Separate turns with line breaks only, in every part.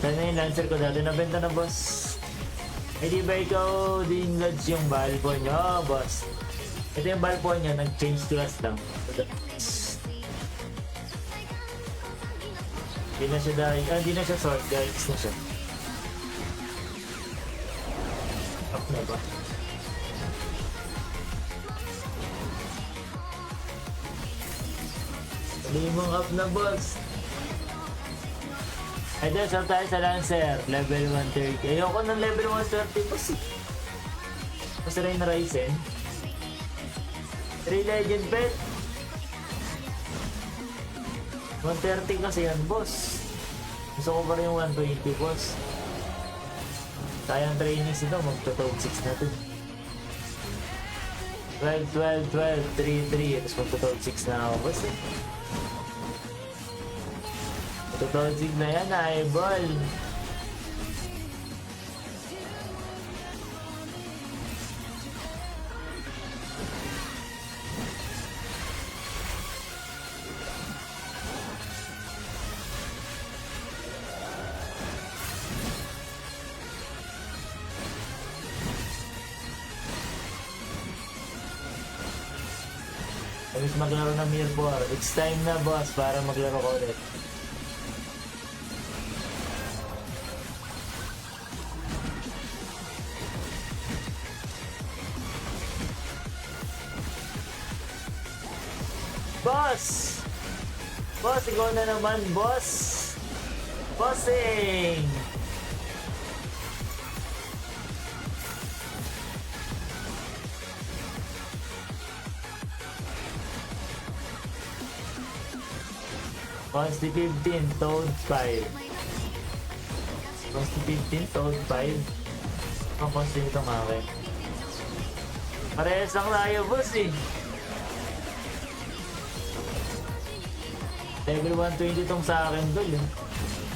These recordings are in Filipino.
Saan na yung Lancer ko dati? Nabenta na, boss. Eh di ba ikaw din lodge yung balcon nyo? Oh, boss. Ito yung balcon nyo, nag-change class lang. Hindi na siya dahil, hindi na siya sword, guys na siya. Up na ba? Limang up na, boss. Ay, dyan, saan tayo sa Lancer? Level 130. Ayoko ng level 130, boss. Mas rin na Ryzen. 3 legend pet. 130 kasi yan, boss. Gusto ko pa rin yung 120, boss. Sayang trainings ito, magto-top 6 na ito. 12, 12, 12, 3, 3. Tapos magto-top 6 na ako, boss eh. Magto-top 6 na yan, eyeball. Tapos maglaro ng Mirror 4. It's time na, boss, para maglaro ko ulit. Boss! Boss, ikaw na naman, boss! Bossing! Consti 15, Toad 5. Consti 15, Toad 5. Ang Consti nitong akin. Parehas lang tayo, boss eh. Level 120 itong sa akin, dol eh.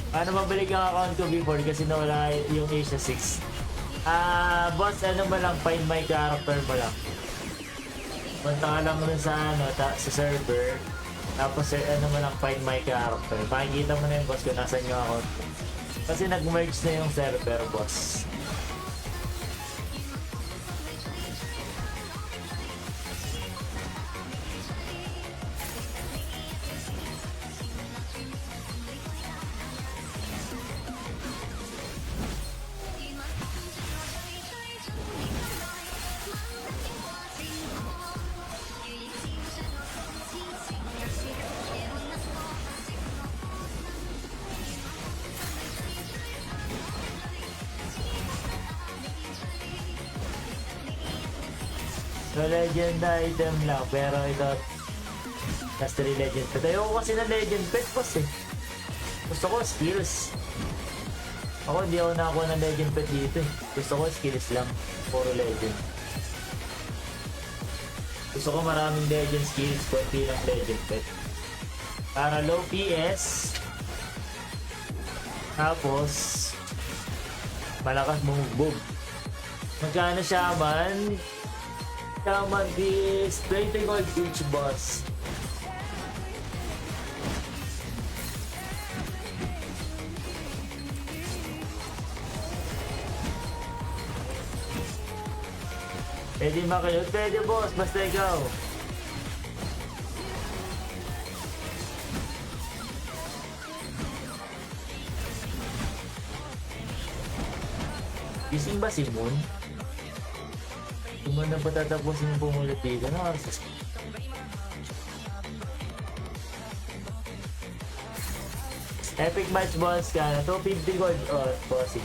Paano mabalik ang account ko before kasi nawala yung Asia 6? Boss, ano ba lang, find my character mo lang. Punta ka lang dun sa, sa server. Tapos ano mo lang, find my character. Makikita mo na yung boss kung nasan yung account. Kasi nag-merge na yung server, boss. So, legend na item lang, pero ito last 3 legend pet. Ayoko kasi na legend pet, boss eh. Gusto ko skills. Ako hindi ako nakakuha ng legend pet dito eh. Gusto ko skills lang, puro legend. Gusto ko maraming legend skills, konti lang legend pet. Para low PS. Tapos malakas move. Magkano siya man? Shaman is 20 gold each, boss. Pwede makayot? Pwede, boss. Basta ikaw. Gising ba si Moon? Kung mo na ba tatapusin yung pumulit dito? Ano oras? Epic match, boss ka na. 250 gold. Oh, bossing.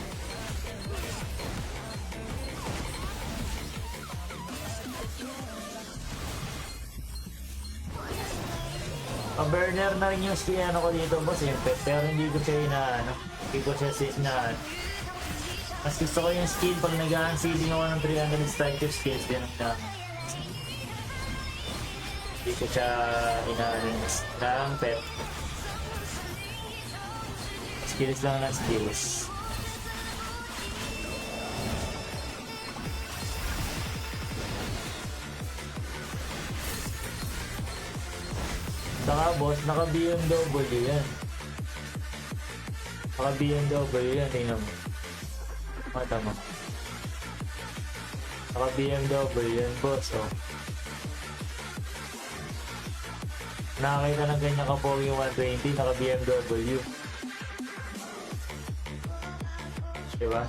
Pa-burner na rin yung skin ko dito, boss. Pero hindi ko siya hindi ko siya mas gusto ko yung skill pag nag-unsealing ako ng 300 striker skills din ang hindi ko siya ng pet. Skills lang ng skills. Saka boss, naka BMW yan. Baka BMW yan, tingnan mo. Mata mo. Baka BMW yan, boss, oh. Nakakita ng ganyan kapog yung 120, naka BMW. Diba?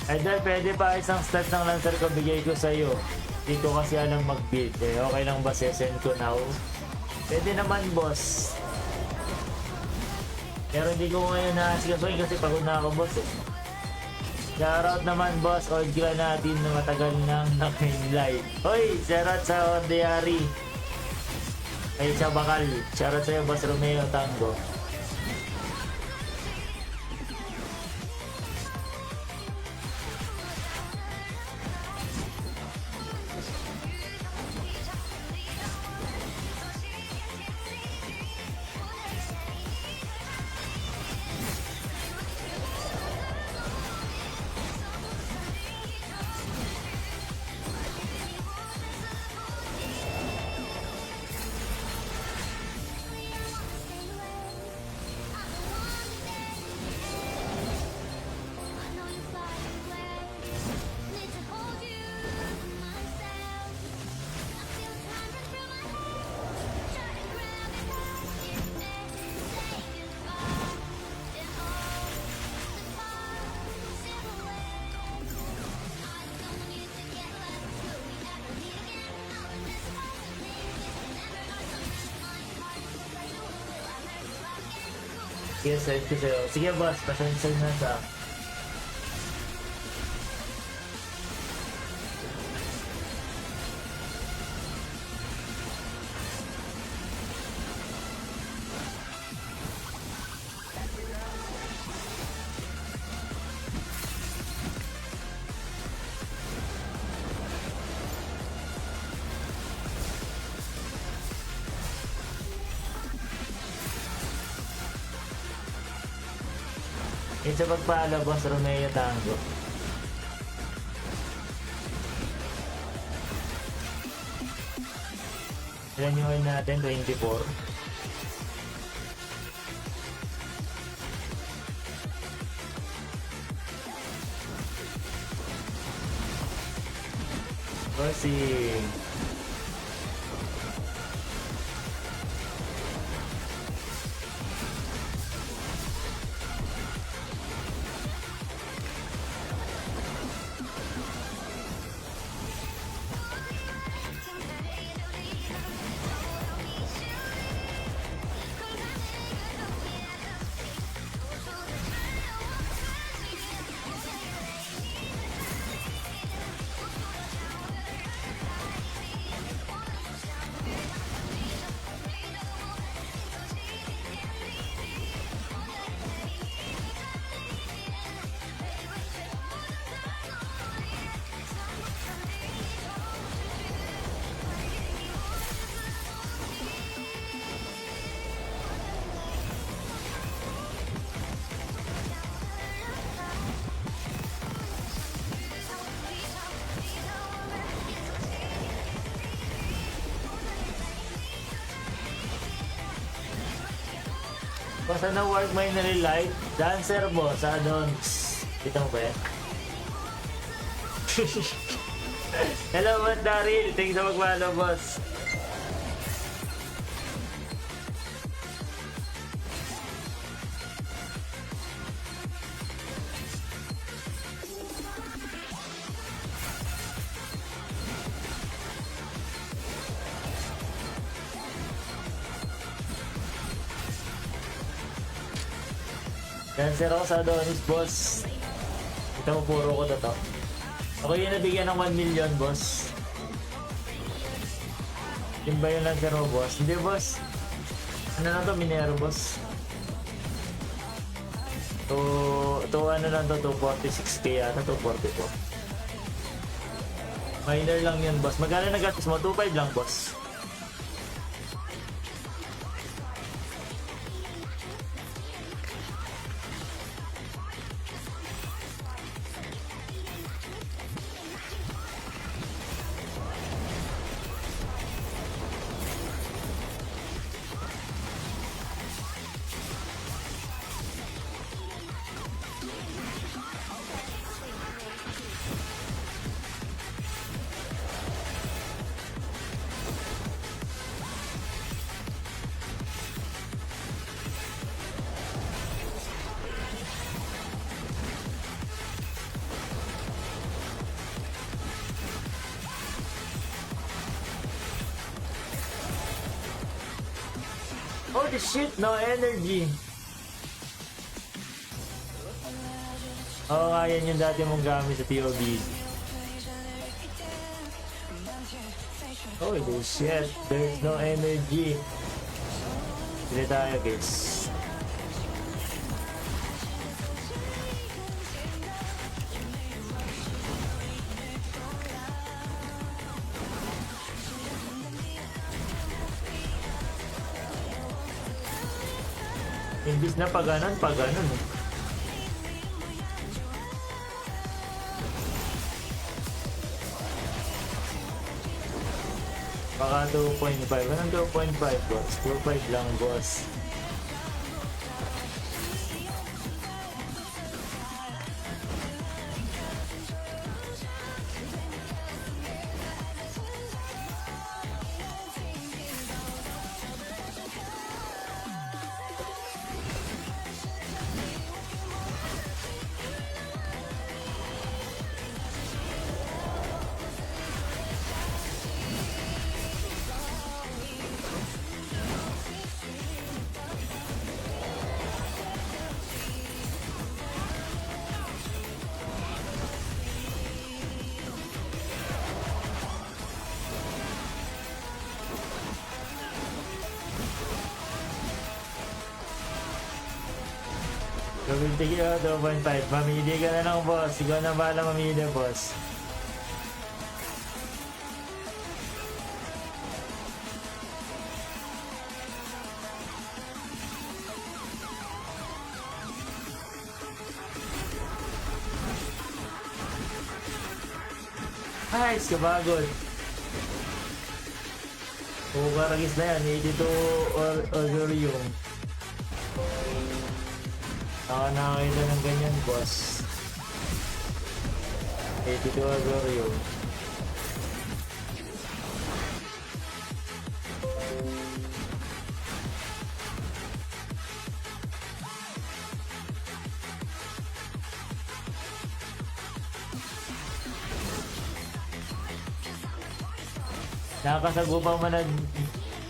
Idol, pwede pa isang stat ng Lancer ko bigay ko sa'yo. Hindi ko kasi alam mag-build eh. Okay lang ba sesend ko now? Pwede naman, boss. Pero hindi ko ngayon nakasigasuin kasi pagod na ako, boss eh. Shoutout naman, boss. Old ka natin na matagal nang naka-live. Hoy, shoutout sa Ordinary. Ay, sa Bakal. Shoutout sa'yo, boss Romeo Tango. Sige, send ko sa'yo. Sige, boss. Pasensya na sa... Sa pagpala, boss Romeo Tango. Ilan yung win natin? 24. Bossing. Boss, ano work may nalilight? Dancer, boss, sa Adons. Kita mo ba yan? Hello, boss Daryl. Thanks sa magmano, boss. Dancer ako sa Adonis, boss. Ito mo, puro ko na to. Ako yung nabigyan ng 1 million, boss. Yun ba yung Lancer mo, boss? Hindi, boss. Ano na to, Minero, boss? Ano lang to, 246k yata, 244. Minor lang yun, boss. Magkano nag-gastos mo? 2.5 lang, boss. Holy shit, no energy. Oo nga, yan yung dati mong gamit sa TOB. Holy shit, there's no energy. Sila tayo guys. Imbis na pag ganun. Baka 2.5. Anong 2.5 boss? 2.5 lang boss. Gawin tigil 2.5. Mamili ka na lang boss. Ikaw na bahala mamili boss. Nice, kabagod. Karagis na yan. 82 or yung nakakita ng ganyan boss. 82 or yung nakakasagupa mo na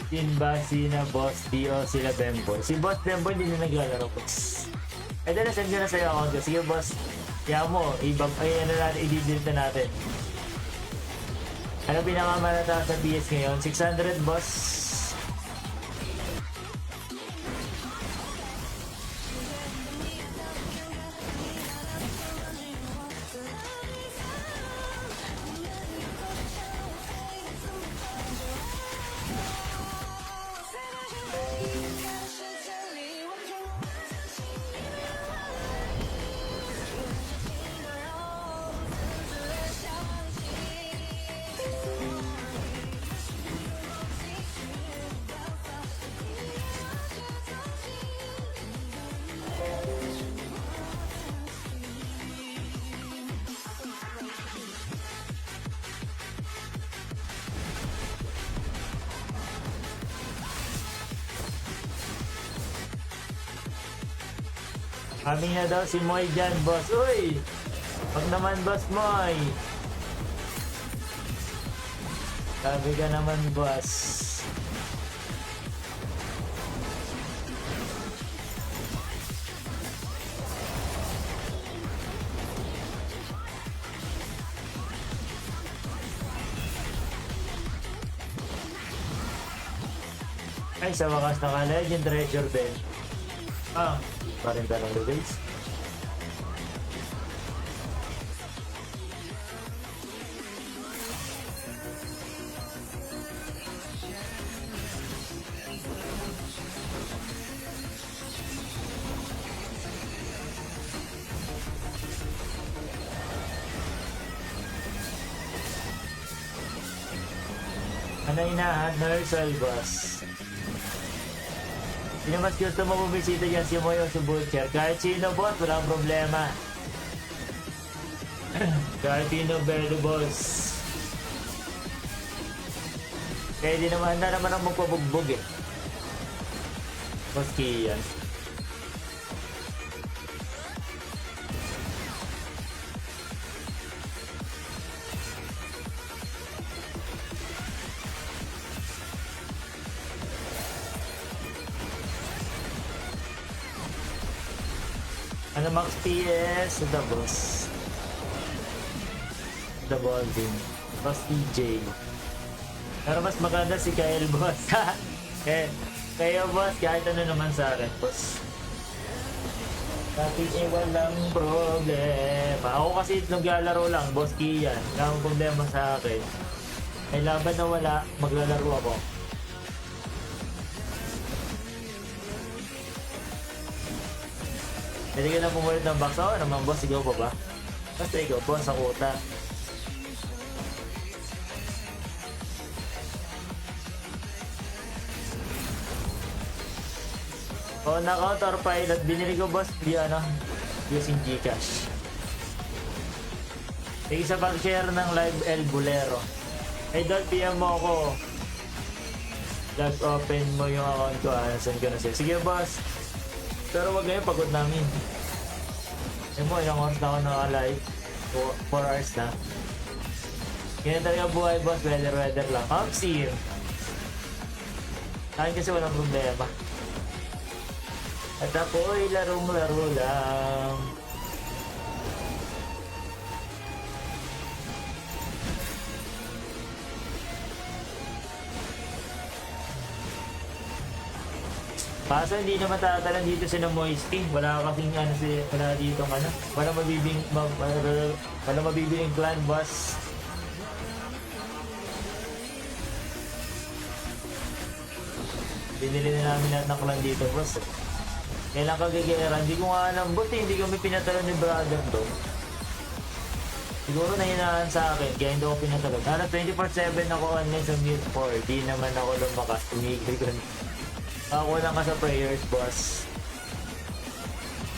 din ba sina Boss D o sila Bemboy? Si Boss Bemboy hindi na naglalaro po. Eh dala send ko na sa'yo account ko. Sige boss, kaya mo, i-delete na natin. Ano pinakamalata sa PS ngayon? 600 boss. Coming na daw si Moy dyan, boss. Uy! Wag naman, boss Moy. Sabi ka naman, boss. Ay, sa wakas naka-legend treasure din. Ah, parang tanong guys. Ano inahan? Nursal boss. Sino mas gusto mo bumisita dyan, si Moy o si Butcher? Kahit sino boss, walang problema. Kahit sino, bello boss. Kaya di naman ang magpabugbog eh. Boss Kian. Ano max PS? The boss. The Baldwin. Boss TJ. Pero mas maganda si Kyle, boss. Kaya boss, kahit ano naman sa akin, boss. Dati walang problema. Ako kasi naglalaro lang, boss Kian. Wala akong problema sa akin. May laban na wala, maglalaro ako. Pwede ka na pumulit ng box. Oo naman, boss, ikaw pa ba? Basta ikaw, boss, sa kuta. O, na counter pilot, binili ko, boss, using Gcash. Sige sa pag-share ng live El Bolero. Idol, PM mo ako. Log open mo yung account ko, send ko na sa'yo. Sige, boss. Pero wag ngayon, pagod namin. Mo, ilang oras na ako naka-live. 4 hours na. Ganyan talaga buhay, boss. Weather lang. See you. Akin kasi walang problema. At ako'y larong-laro lang. Kaso hindi naman tatalan dito si Moisty. Wala kasing wala dito wala mabibiling clan, boss. Binili na namin lahat ng clan dito, boss. Kailan kagigera? Hindi ko nga alam, buti hindi kami pinatalo ni brother doon. Siguro nahinaan sa akin, kaya hindi ako pinatalo. Sana 24/7 ako online sa mute 4. Di naman ako lumakas, tumigil ko. Ako lang ka sa prayers, boss.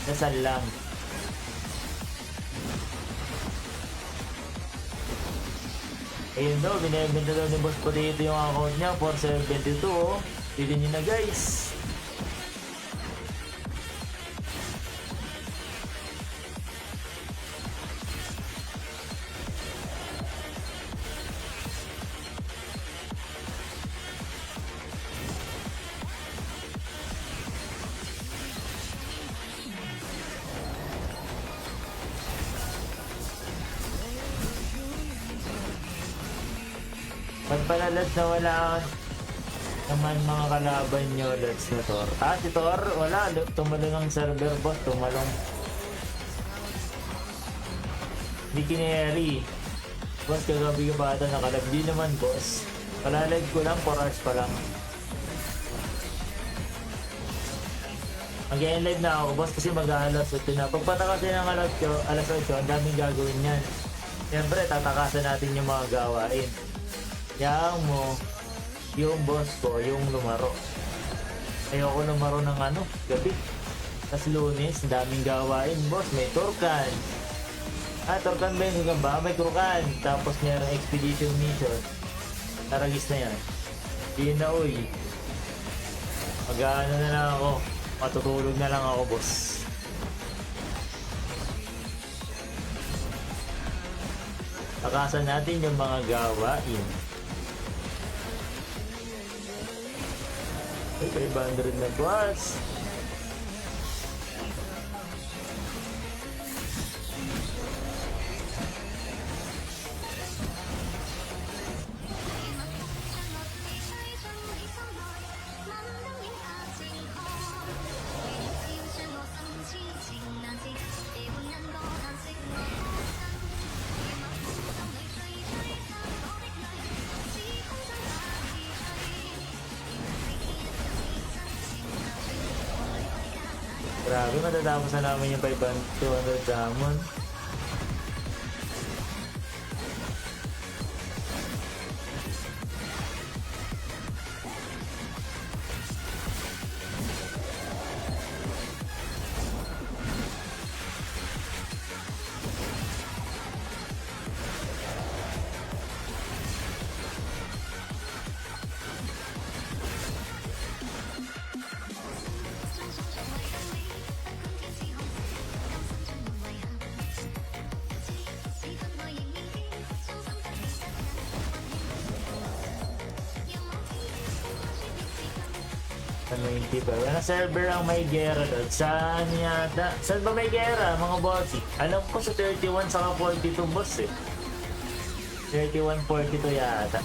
Dasal lang. Ayun daw, binibenta daw ni Boss Potato yung account niya, 472, oh. Pili nyo na, guys. Pala lads na wala naman mga kalaban nyo, lads na Thor. Si Thor, wala. Tumalong ang server, boss. Tumalong. Hindi kineri. Boss, kagabi yung bata nakalab. Di naman, boss. Palalag ko lang, 4 hours pa lang. Mag-end-live na ako, boss, kasi mag-alas 8 na. Pagpata kasi ng alas 8, ang daming gagawin yan. Siyempre, tatakasan natin yung mga gawain. Yang mo, yung boss ko, yung lumaro. Ayoko lumaro ng gabi. Tapos Lunes, daming gawain, boss. May Turkan. Turkan ba yung gagamba? May Turkan. Tapos mayroong expedition mission. Taragis na yan. Hindi na, uy. Mag-ano na lang ako. Matutulog na lang ako, boss. Takasan natin yung mga gawain. Ay, 500 na, boss. Grabe, matatapos na namin yung 200 diamond. 190 pa. Wala server ang may gera doon. Saan yata? Saan ba may gera mga boss? Alam ko sa 31 saka 42 boss eh. 31, 42 yata.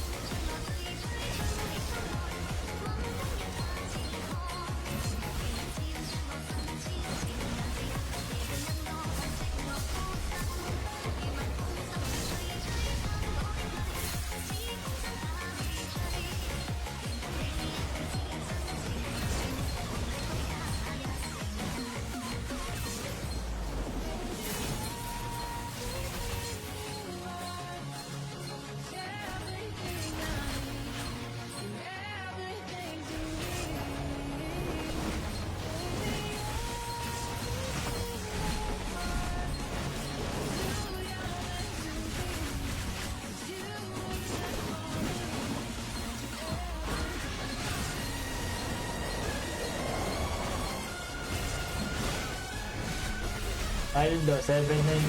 Aldo, 7-9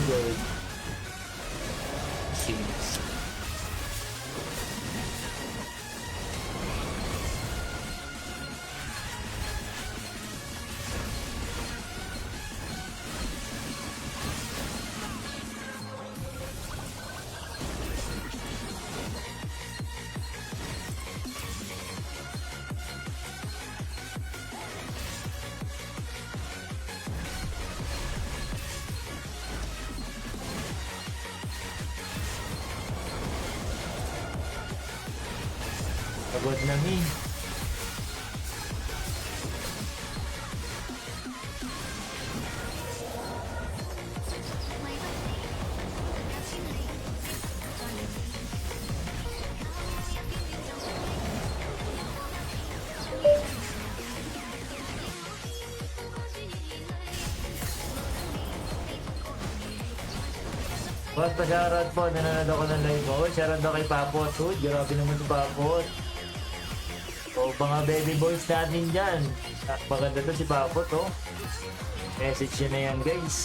gold. Seems. Pagod na mi. Boss, pa-shoutout po. Nanonood ako ng live mo. Shoutout daw kay Papot. Uy, grabe naman si Papot. O, mga baby boys natin dyan. Maganda to si Papot, oh. Message nyo na yan, guys.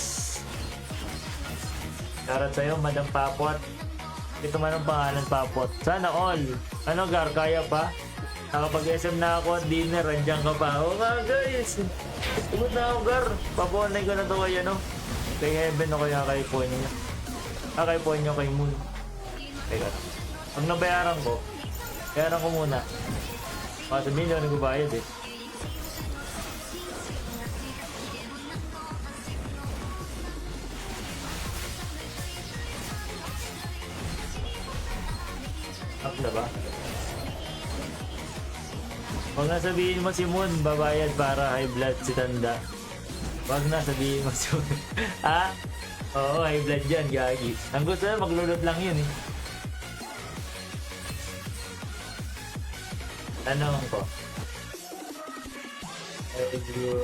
Shoutout sa'yo, Madam Papot. Ito man ang pangalan, Papot. Sana all. Ano, Gar, kaya pa? Nakapag-SM na ako at dinner, andyan ka pa. Oo nga, guys. Tugod na ako, Gar. Papunay ko na to kayo, no? Kay Heaven o kaya kay Ponyo. Kay Ponyo, kay Moon. Teka. Pag nabayaran ko, bayaran ko muna. Sabihin nyo, nagbabayad eh. Up na ba? Huwag na sabihin mo si Moon, babayad para high blood si Tanda. Huwag na sabihin mo si Moon. Ha? Oo, high blood yan, gagi. Ang gusto na, maglulot lang yun eh. Tanong ko. Medyo.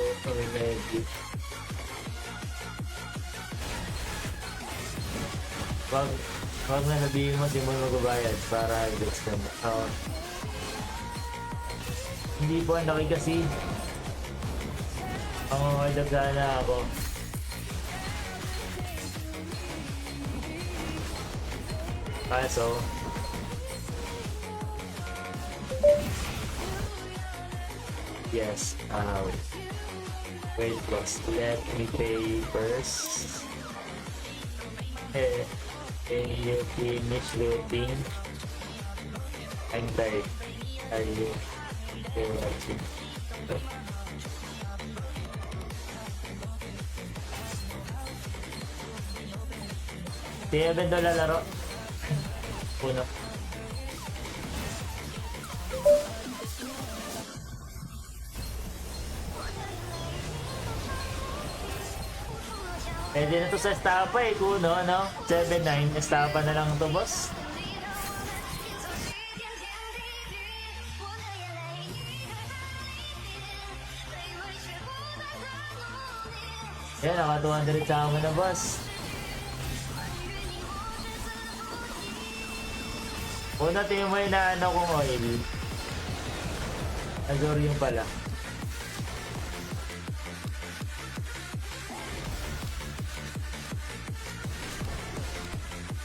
Wag na sabihin mo si Moon magbabayad para gets ka mo. Hindi po ang laki kasi. Pangungadag sana ako. Kaso yes, wait boss, let me pay first. Can you finish looting? I'm tired. Are you watching? Di ba doon lalaro? Puno. Pwede na to sa estapa eh, Kuno, no? 7-9, estapa na lang to, boss. Yan, naka 200 sa amin na, boss. Una, tingin mo yung naano kong oil. Azorium pala.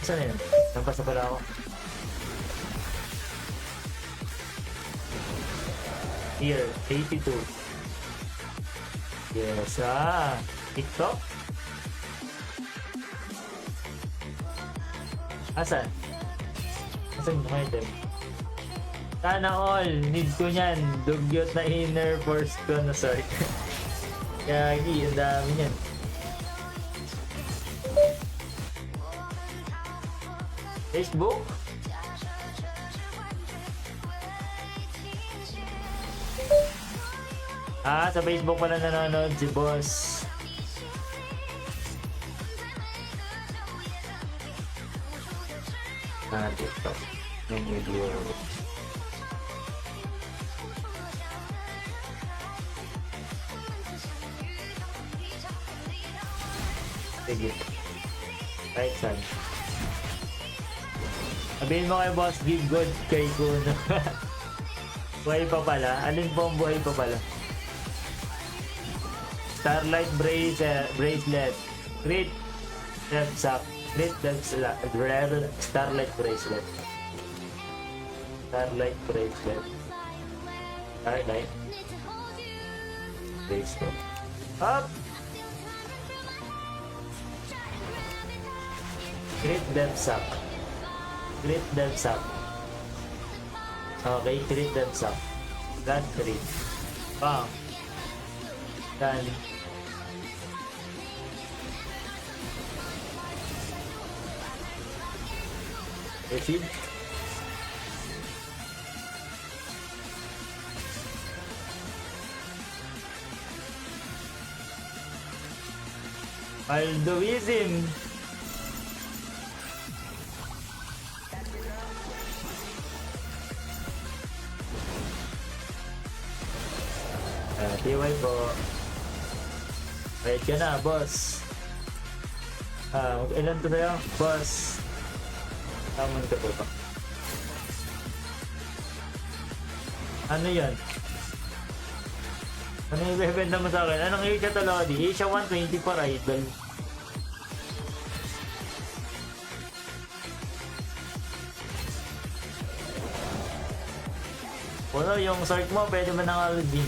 Saan yun? Nampas na pala ako. Here, 82. Yes, TikTok? Asan? Asan yung item? Sana all, need ko nyan. Dugyot na inner force ko na sorry. Gagi, ang dami nyan. Facebook? Sa Facebook pala nanonood si boss. TikTok. Yung video. Sige. Right side. Sabihin mo kay boss, give good kay Kuno. Buhay pa pala? Alin po ang buhay pa pala? Starlight bracelet. Crit left sock. Crit left Starlight bracelet. Starlight bracelet. Starlight bracelet. Up! Crit left sock. Crit left sock. Okay, crit left sock. Flat crit. Bang. Done. Receive. Aldoism. TY po. Wait ka na, boss. Ilan to na yun? Boss. Tamang ka po ba? Ano yan? Ano yung ibebenta mo sa akin? Anong Asia to, Lodi? Asia 120 for idol. Ano yung sort mo? Pwede mo nang aludin.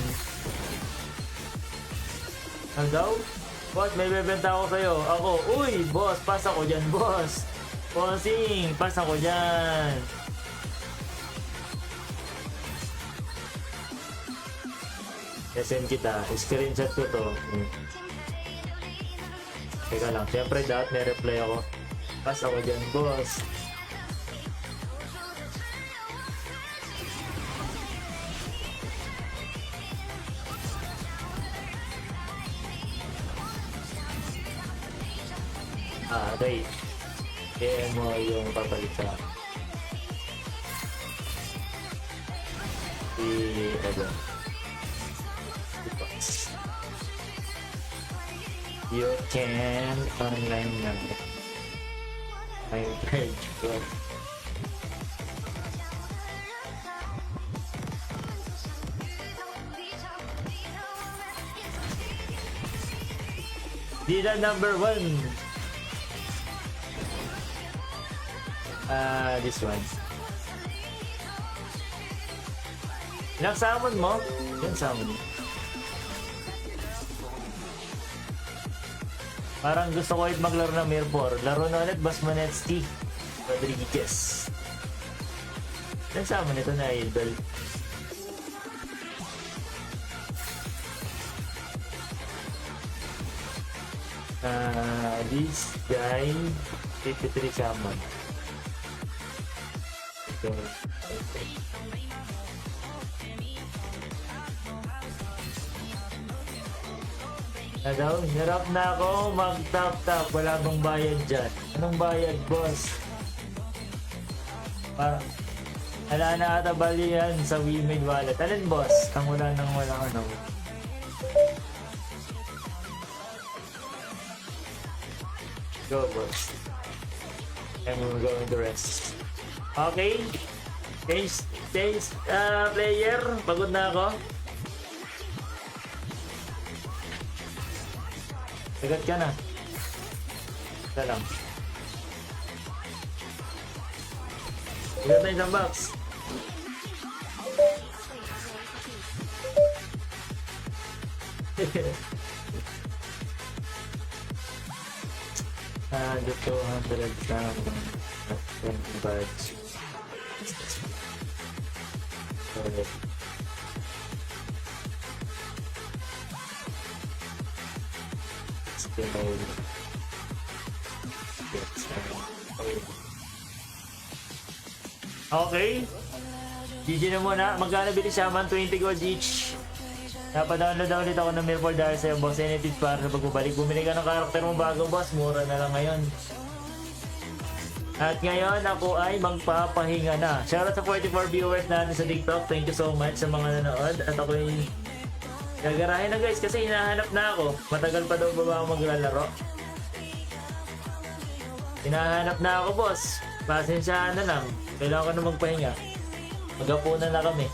Ano daw? Boss, may bebenta ako sa'yo. Ako, uy, boss, pass ako dyan, boss. Bossing, pass ako dyan. SN kita, screenshot ko to. Teka lang, siyempre dapat may reply ako. Pass ako dyan, boss. Wait. Kaya mo yung papalit sa you can online lang. I'm very good. Dila number 1. This one. Ilang salmon mo? Ilang salmon mo? Parang gusto ko ulit maglaro ng Mirror 4. Laro na ulit Basmanetsky Rodriguez. Ilang salmon ito na idol? This guy 53 salmon. Hirap na ako mag-tap-tap. Wala bang bayad dyan? Anong bayad, boss? Parang wala na ata balihan sa WeMade wallet. Alin, boss? Ang wala nang walang ano. Go, boss. And we're going to rest. Okay. Change player. Pagod na ako. Sagat ka na. Isa lang. Sagat na isang box. The 200 badge. Okay. Okay. GG na muna. Magkano bilis siya man? 20 gold each. Napadownload na ulit ako ng Mirror dahil sa'yo, boss. Anything para sa pagbabalik. Bumili ka ng karakter mo bago, boss. Mura na lang ngayon. At ngayon, ako ay magpapahinga na. Shoutout sa 44 viewers natin sa TikTok. Thank you so much sa mga nanood. At ako ay gagarahin na, guys, kasi hinahanap na ako. Matagal pa daw ba ako maglalaro? Hinahanap na ako, boss. Pasensyahan na lang. Kailangan ko na magpahinga. Magapunan na kami.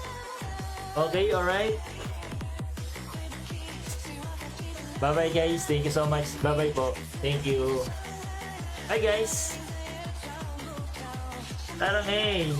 Okay, alright? Bye-bye, guys. Thank you so much. Bye-bye po. Thank you. Hi, guys. Tarang, hey.